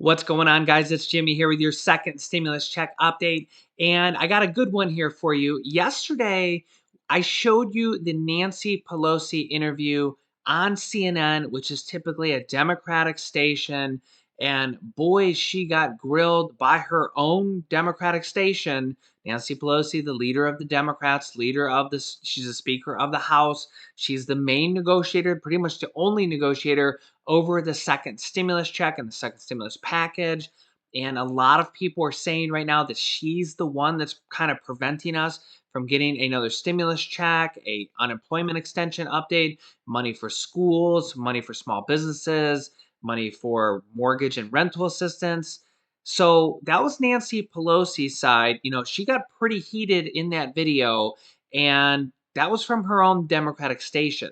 What's going on, guys? It's Jimmy here with your second stimulus check update. And I got a good one here for you. Yesterday, I showed you the Nancy Pelosi interview on CNN, which is typically a Democratic station. And boy, she got grilled by her own Democratic station. Nancy Pelosi, the leader of the Democrats, leader of this, she's the Speaker of the House. She's the main negotiator, pretty much the only negotiator over the second stimulus check and the second stimulus package. And a lot of people are saying right now that she's the one that's kind of preventing us from getting another stimulus check, a unemployment extension update, money for schools, money for small businesses, money for mortgage and rental assistance. So that was Nancy Pelosi's side. She got pretty heated in that video, and that was from her own Democratic station.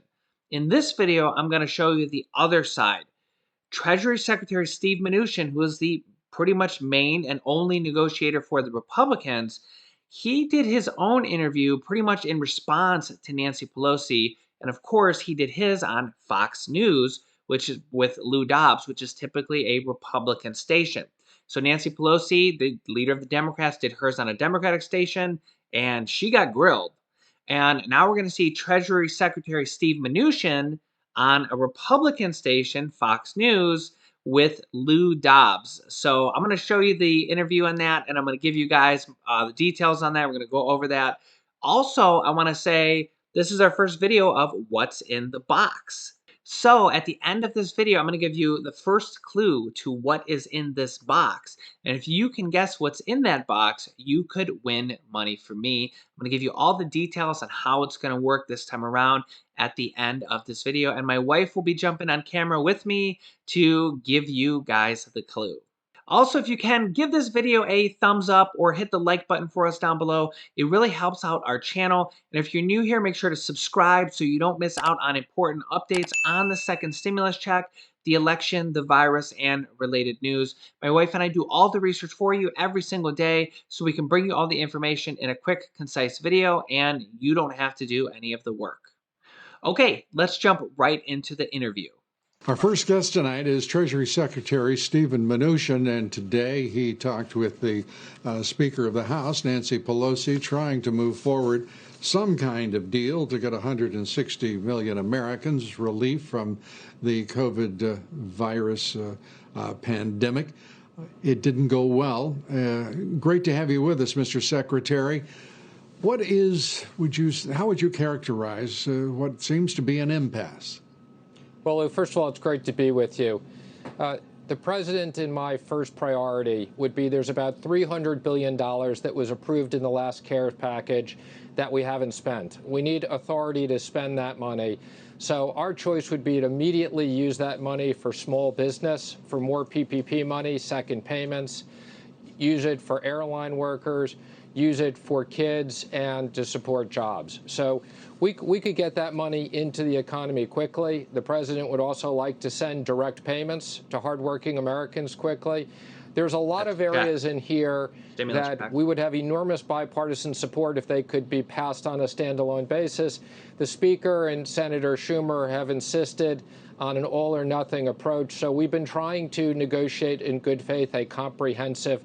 In this video, I'm going to show you the other side. Treasury Secretary Steve Mnuchin, who is the pretty much main and only negotiator for the Republicans, he did his own interview pretty much in response to Nancy Pelosi. And of course, he did his on Fox News, which is with Lou Dobbs, which is typically a Republican station. So Nancy Pelosi, the leader of the Democrats, did hers on a Democratic station, and she got grilled. And now we're going to see Treasury Secretary Steve Mnuchin on a Republican station, Fox News, with Lou Dobbs. So I'm going to show you the interview on that, and I'm going to give you guys the details on that. We're going to go over that. Also, I want to say this is our first video of what's in the box. So at the end of this video, I'm going to give you the first clue to what is in this box. And if you can guess what's in that box, you could win money from me. I'm going to give you all the details on how it's going to work this time around at the end of this video. And my wife will be jumping on camera with me to give you guys the clue. Also, if you can, give this video a thumbs up or hit the like button for us down below. It really helps out our channel. And if you're new here, make sure to subscribe so you don't miss out on important updates on the second stimulus check, the election, the virus, and related news. My wife and I do all the research for you every single day so we can bring you all the information in a quick, concise video, and you don't have to do any of the work. Okay, let's jump right into the interview. Our first guest tonight is Treasury Secretary Stephen Mnuchin, and today he talked with the Speaker of the House, Nancy Pelosi, trying to move forward some kind of deal to get 160 million Americans relief from the COVID virus pandemic. It didn't go well. Great to have you with us, Mr. Secretary. How would you characterize what seems to be an impasse? Well, first of all, it's great to be with you. The president and my first priority would be there's about $300 billion that was approved in the last CARES package that we haven't spent. We need authority to spend that money. So our choice would be to immediately use that money for small business, for more PPP money, second payments, use it for airline workers, use it for kids, and to support jobs. So we could get that money into the economy quickly. The president would also like to send direct payments to hardworking Americans quickly. There's a lot of areas in here that we would have enormous bipartisan support if they could be passed on a standalone basis. The Speaker and Senator Schumer have insisted on an all-or-nothing approach. So we've been trying to negotiate in good faith a comprehensive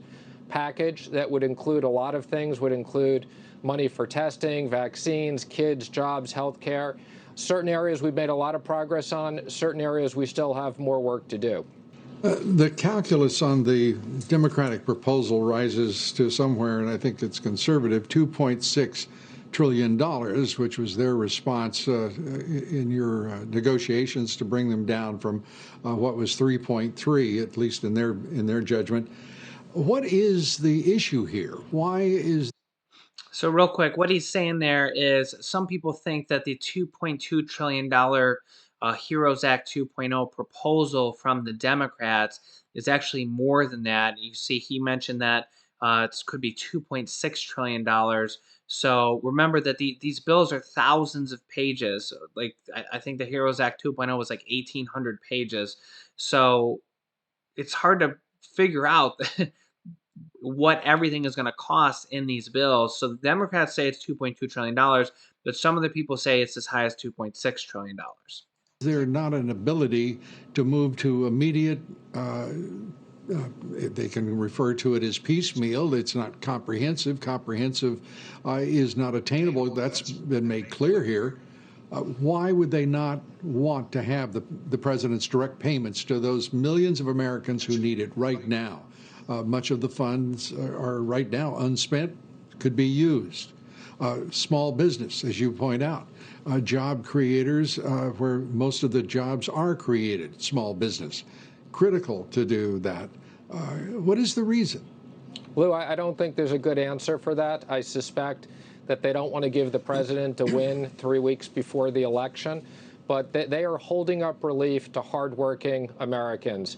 package that would include a lot of things, would include money for testing, vaccines, kids, jobs, health care. Certain areas we've made a lot of progress on, certain areas we still have more work to do. The calculus on the Democratic proposal rises to somewhere, and I think it's conservative, $2.6 trillion, which was their response in your negotiations to bring them down from what was 3.3, at least in their judgment. What is the issue here? So real quick, what he's saying there is some people think that the $2.2 trillion HEROES Act 2.0 proposal from the Democrats is actually more than that. You see, he mentioned that it could be $2.6 trillion. So remember that these bills are thousands of pages. Like I think the HEROES Act 2.0 was like 1,800 pages. So it's hard to figure out what everything is going to cost in these bills. So the Democrats say it's $2.2 trillion, but some of the people say it's as high as $2.6 trillion. Is there not an ability to move to immediate they can refer to it as piecemeal. It's not comprehensive. Comprehensive is not attainable. That's been made clear here. Why would they not want to have the president's direct payments to those millions of Americans who need it right now? Much of the funds are right now unspent, could be used. Small business, as you point out, job creators, where most of the jobs are created, small business, critical to do that. What is the reason? Lou, I don't think there's a good answer for that. I suspect that they don't want to give the president a win 3 weeks before the election, but they are holding up relief to hardworking Americans.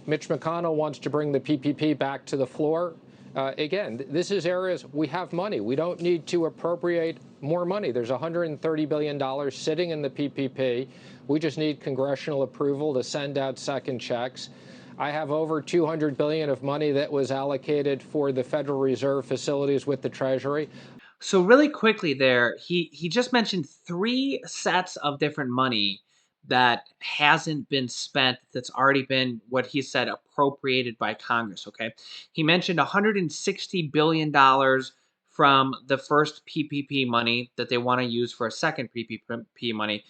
Mitch McConnell wants to bring the PPP back to the floor. Again, this is areas we have money. We don't need to appropriate more money. There's $130 billion sitting in the PPP. We just need congressional approval to send out second checks. I have over $200 billion of money that was allocated for the Federal Reserve facilities with the Treasury. So really quickly there, he just mentioned 3 sets of different money that hasn't been spent, that's already been, what he said, appropriated by Congress, okay? He mentioned $160 billion from the first PPP money that they want to use for a second PPP money.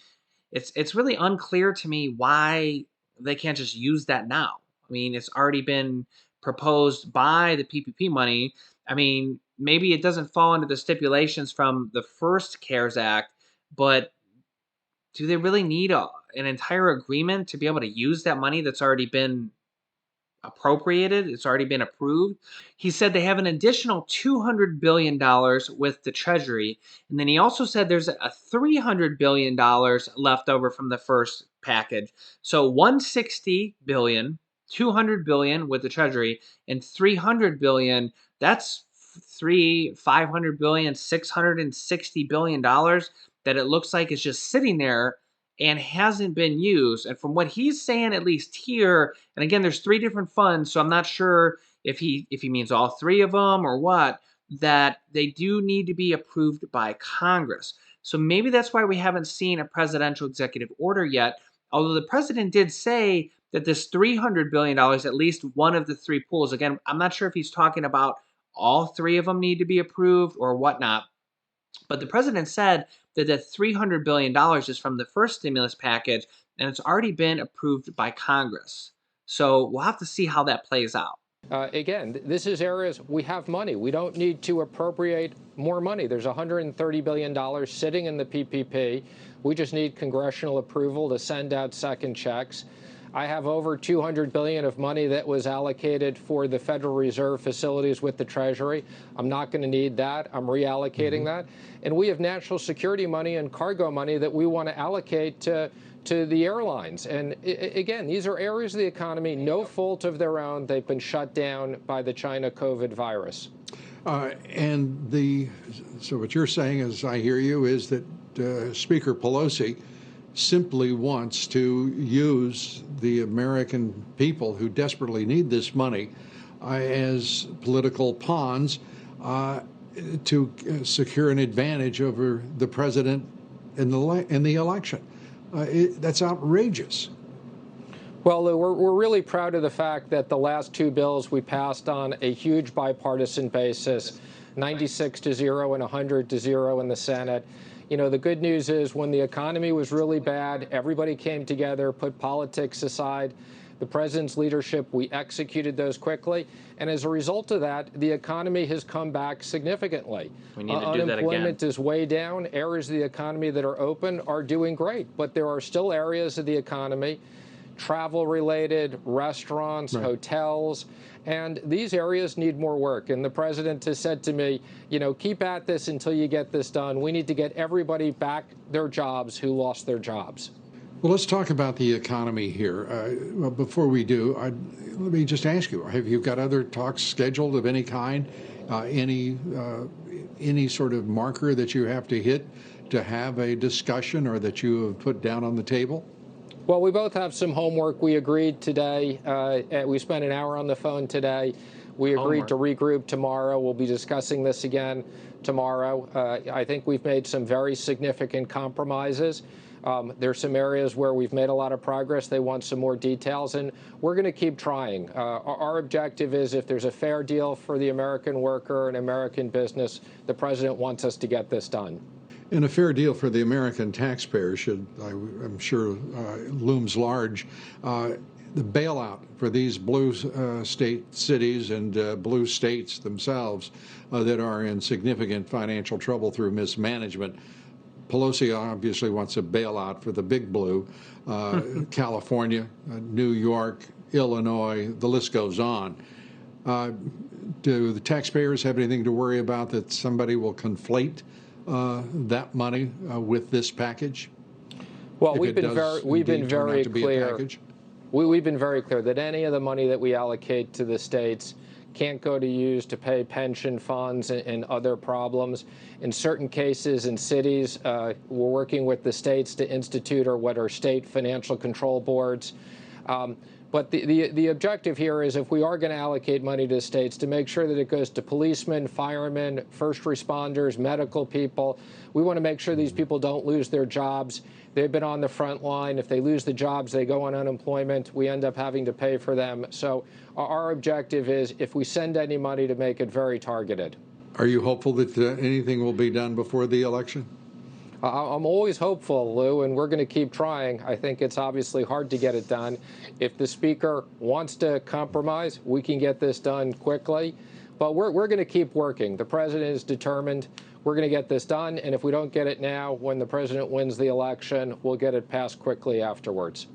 It's really unclear to me why they can't just use that now. I mean, it's already been proposed by the PPP money. I mean, maybe it doesn't fall into the stipulations from the first CARES Act, but do they really need an entire agreement to be able to use that money that's already been appropriated? It's already been approved. He said they have an additional $200 billion with the Treasury. And then he also said there's a $300 billion left over from the first package. So 160 billion, 200 billion with the Treasury, and 300 billion. That's 500 billion, $660 billion that it looks like is just sitting there and hasn't been used. And from what he's saying, at least here, and again, there's 3 different funds, so I'm not sure if he means all 3 of them or what, that they do need to be approved by Congress. So maybe that's why we haven't seen a presidential executive order yet, although the president did say that this $300 billion, at least one of the 3 pools, again, I'm not sure if he's talking about all 3 of them need to be approved or whatnot, but the president said that the $300 billion is from the first stimulus package, and it's already been approved by Congress. So we'll have to see how that plays out. Again, this is areas we have money. We don't need to appropriate more money. There's $130 billion sitting in the PPP. We just need congressional approval to send out second checks. I have over $200 billion of money that was allocated for the Federal Reserve facilities with the Treasury. I'm not going to need that. I'm reallocating that. And we have national security money and cargo money that we want to allocate to the airlines. And again, these are areas of the economy, no fault of their own. They've been shut down by the China COVID virus. So what you're saying, as I hear you, is that Speaker Pelosi simply wants to use the American people who desperately need this money as political pawns to secure an advantage over the president in the election. That's outrageous. Well, Lou, we're really proud of the fact that the last 2 bills we passed on a huge bipartisan basis, 96-0 and 100-0 in the Senate. You know, the good news is when the economy was really bad, everybody came together, put politics aside. The president's leadership, we executed those quickly. And as a result of that, the economy has come back significantly. We need to do that again. Unemployment is way down. Areas of the economy that are open are doing great. But there are still areas of the economy, travel-related, restaurants, right, hotels, and these areas need more work. And the president has said to me, you know, keep at this until you get this done. We need to get everybody back their jobs who lost their jobs. Well, let's talk about the economy here. Well, before we do, let me just ask you, have you got other talks scheduled of any kind? Any sort of marker that you have to hit to have a discussion or that you have put down on the table? Well, we both have some homework. We agreed today. We spent an hour on the phone today. We agreed to regroup tomorrow. We'll be discussing this again tomorrow. I think we've made some very significant compromises. There's some areas where we've made a lot of progress. They want some more details, and we're going to keep trying. Our objective is if there's a fair deal for the American worker and American business, the president wants us to get this done. And a fair deal for the American taxpayer I'm sure, looms large. The bailout for these blue state cities and blue states themselves that are in significant financial trouble through mismanagement. Pelosi obviously wants a bailout for the big blue. California, New York, Illinois, the list goes on. Do the taxpayers have anything to worry about that somebody will conflate that money with this package? Well, we've been very clear. We've been very clear that any of the money that we allocate to the states can't go to use to pay pension funds and other problems. In certain cases in cities, we're working with the states to institute what are state financial control boards. But the objective here is if we are going to allocate money to the states, to make sure that it goes to policemen, firemen, first responders, medical people. We want to make sure these people don't lose their jobs. They've been on the front line. If they lose the jobs, they go on unemployment. We end up having to pay for them. So our objective is if we send any money to make it very targeted. Are you hopeful that anything will be done before the election? I'm always hopeful, Lou, and we're going to keep trying. I think it's obviously hard to get it done. If the Speaker wants to compromise, we can get this done quickly. But we're going to keep working. The President is determined. We're going to get this done. And if we don't get it now, when the President wins the election, we'll get it passed quickly afterwards.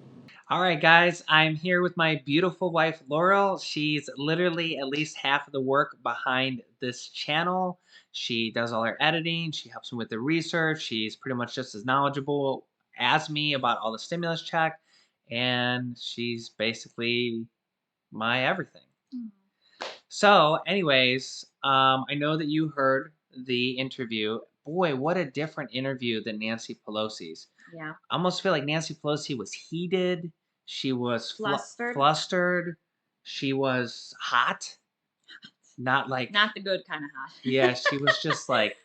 All right, guys, I'm here with my beautiful wife, Laurel. She's literally at least half of the work behind this channel. She does all her editing. She helps me with the research. She's pretty much just as knowledgeable as me about all the stimulus check. And she's basically my everything. So, anyways, I know that you heard the interview. Boy, what a different interview than Nancy Pelosi's. Yeah. I almost feel like Nancy Pelosi was heated. She was flustered. She was hot. Not the good kind of hot. Yeah, she was just like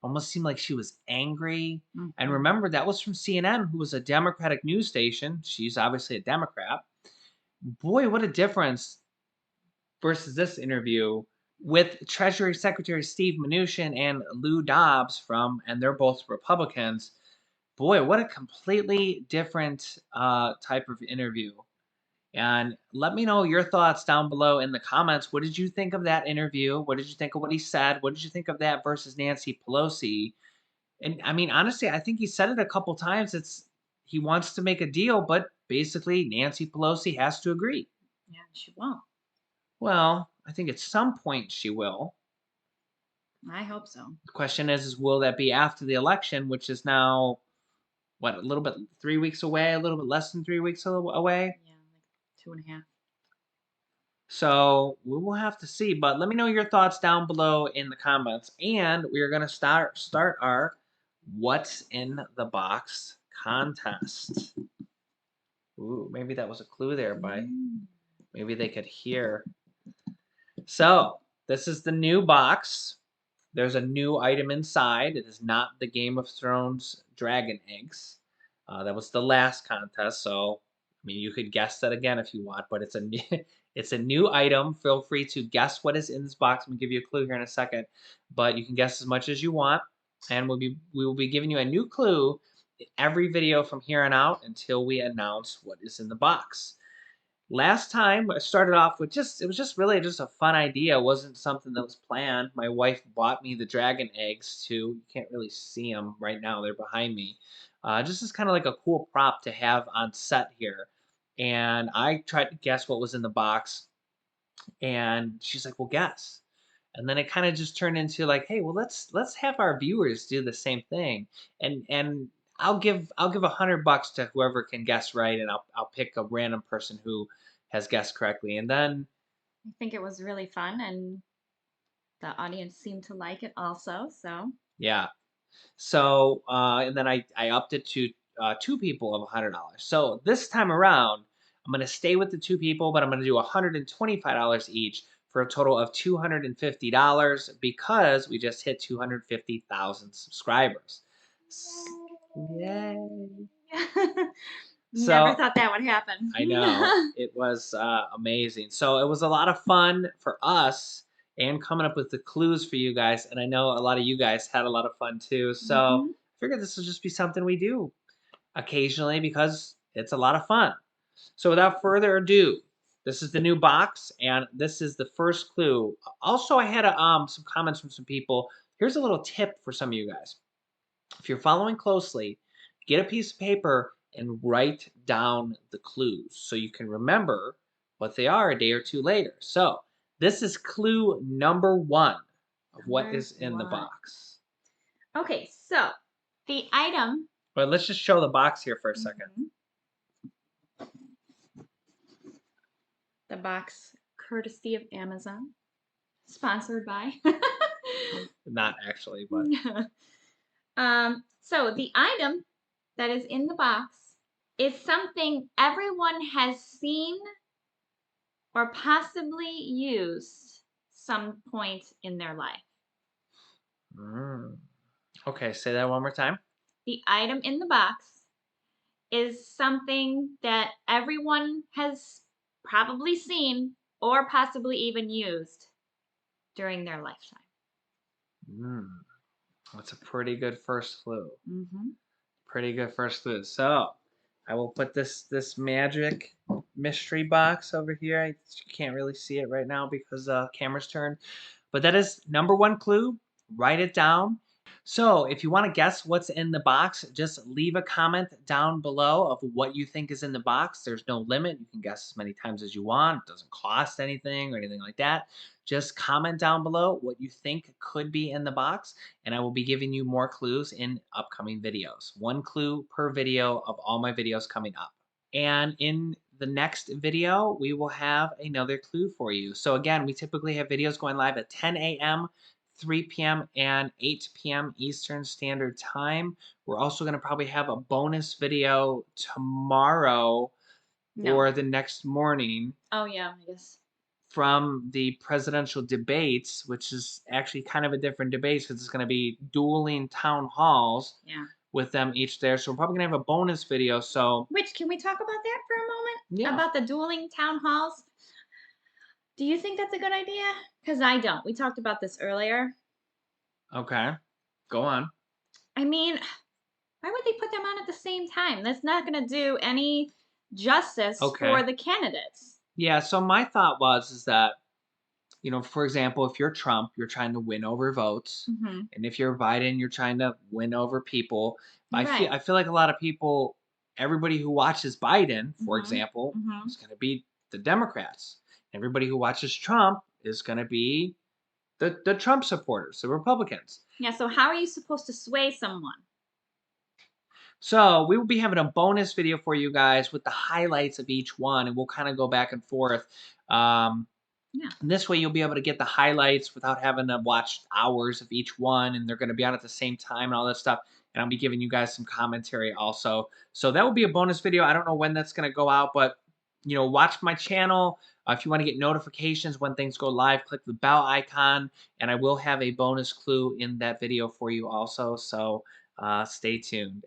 almost seemed like she was angry. And remember, that was from CNN, who was a Democratic news station. She's obviously a Democrat. Boy, what a difference versus this interview with Treasury Secretary Steve Mnuchin and Lou Dobbs and they're both Republicans. Boy, what a completely different type of interview. And let me know your thoughts down below in the comments. What did you think of that interview? What did you think of what he said? What did you think of that versus Nancy Pelosi? And I mean, honestly, I think he said it a couple times. He wants to make a deal, but basically Nancy Pelosi has to agree. Yeah, she won't. Well, I think at some point she will. I hope so. The question is will that be after the election, which is now what, a little bit 3 weeks away, a little bit less than 3 weeks away? Yeah, like 2.5. So we will have to see, but let me know your thoughts down below in the comments. And we are going to start our What's in the Box contest. Ooh, maybe that was a clue there, maybe they could hear. So this is the new box. There's a new item inside. It is not the Game of Thrones dragon eggs. That was the last contest, so I mean you could guess that again if you want, but it's a new item. Feel free to guess what is in this box. I'm gonna give you a clue here in a second, but you can guess as much as you want, and we will be giving you a new clue in every video from here on out until we announce what is in the box. Last time I started off with it was just really just a fun idea. It wasn't something that was planned. My wife bought me the dragon eggs too. You can't really see them right now. They're behind me. Just as kind of like a cool prop to have on set here. And I tried to guess what was in the box. And she's like, well, guess. And then it kind of just turned into like, hey, well, let's have our viewers do the same thing. And I'll give $100 to whoever can guess right, and I'll pick a random person who has guessed correctly. And then I think it was really fun, and the audience seemed to like it also. So yeah, so and then I upped it to 2 people of $100. So this time around, I'm gonna stay with the 2 people, but I'm gonna do $125 each for a total of $250 because we just hit 250,000 subscribers. Yay! Never So thought that would happen. I know it was amazing. So it was a lot of fun for us and coming up with the clues for you guys. And I know a lot of you guys had a lot of fun too. So I Mhm. figured this would just be something we do occasionally because it's a lot of fun. So without further ado, this is the new box, and this is the first clue. Also, I had some comments from some people. Here's a little tip for some of you guys. If you're following closely, get a piece of paper and write down the clues so you can remember what they are a day or two later. So this is clue number 1 of what Number is in the 1. box. Okay, so the item. But let's just show the box here for a second. Mhm. The box, courtesy of Amazon, sponsored by. Not actually, but So the item that is in the box is something everyone has seen or possibly used some point in their life. mm. Okay, say that one more time. The item in the box is something that everyone has probably seen or possibly even used during their lifetime. Mm. That's a pretty good first clue. Mm-hmm. Pretty good first clue. So I will put this magic mystery box over here. I can't really see it right now because camera's turned. But that is number 1 clue. Write it down. So if you want to guess what's in the box, just leave a comment down below of what you think is in the box. There's no limit. You can guess as many times as you want. It doesn't cost anything or anything like that. Just comment down below what you think could be in the box, and I will be giving you more clues in upcoming videos. 1 clue per video of all my videos coming up. And in the next video, we will have another clue for you. So again, we typically have videos going live at 10 a.m., 3 p.m., and 8 p.m. Eastern Standard Time. We're also going to probably have a bonus video tomorrow No. or the next morning Oh, yeah, I guess. from the presidential debates, which is actually kind of a different debate because it's going to be dueling town halls Yeah. with them each there. So we're probably going to have a bonus video. So Which, can we talk about that for a moment? yeah. About the dueling town halls? Do you think that's a good idea? Because I don't. We talked about this earlier. Okay. Go on. I mean, why would they put them on at the same time? That's not going to do any justice Okay. for the candidates. Yeah. So my thought was is that, for example, if you're Trump, you're trying to win over votes, Mm-hmm. and if you're Biden, you're trying to win over people. Right. I feel like a lot of people, everybody who watches Biden, for Mm-hmm. example, Mm-hmm. is going to be the Democrats. Everybody who watches Trump is going to be the Trump supporters, the Republicans. Yeah, so how are you supposed to sway someone? So we will be having a bonus video for you guys with the highlights of each one, and we'll kind of go back and forth. Yeah. And this way, you'll be able to get the highlights without having to watch hours of each one, and they're going to be on at the same time and all that stuff. And I'll be giving you guys some commentary also. So that will be a bonus video. I don't know when that's going to go out, but watch my channel. If you want to get notifications when things go live, click the bell icon, and I will have a bonus clue in that video for you also. So stay tuned.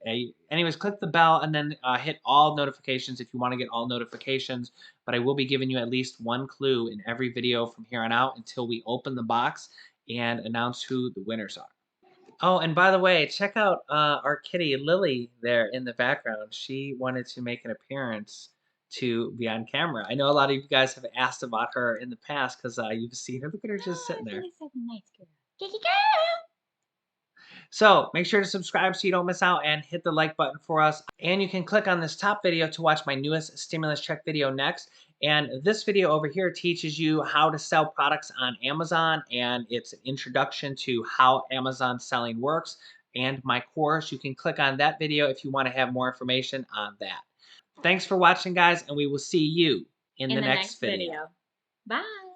Anyways, click the bell and then hit all notifications if you want to get all notifications. But I will be giving you at least 1 clue in every video from here on out until we open the box and announce who the winners are. Oh, and by the way, check out our kitty Lily there in the background. She wanted to make an appearance to be on camera. I know a lot of you guys have asked about her in the past because you've seen her. Look at her just sitting there. Really said nice girl. Kiki girl. So make sure to subscribe so you don't miss out and hit the like button for us. And you can click on this top video to watch my newest stimulus check video next. And this video over here teaches you how to sell products on Amazon, and it's an introduction to how Amazon selling works and my course. You can click on that video if you want to have more information on that. Thanks for watching, guys, and we will see you in the next video. Bye.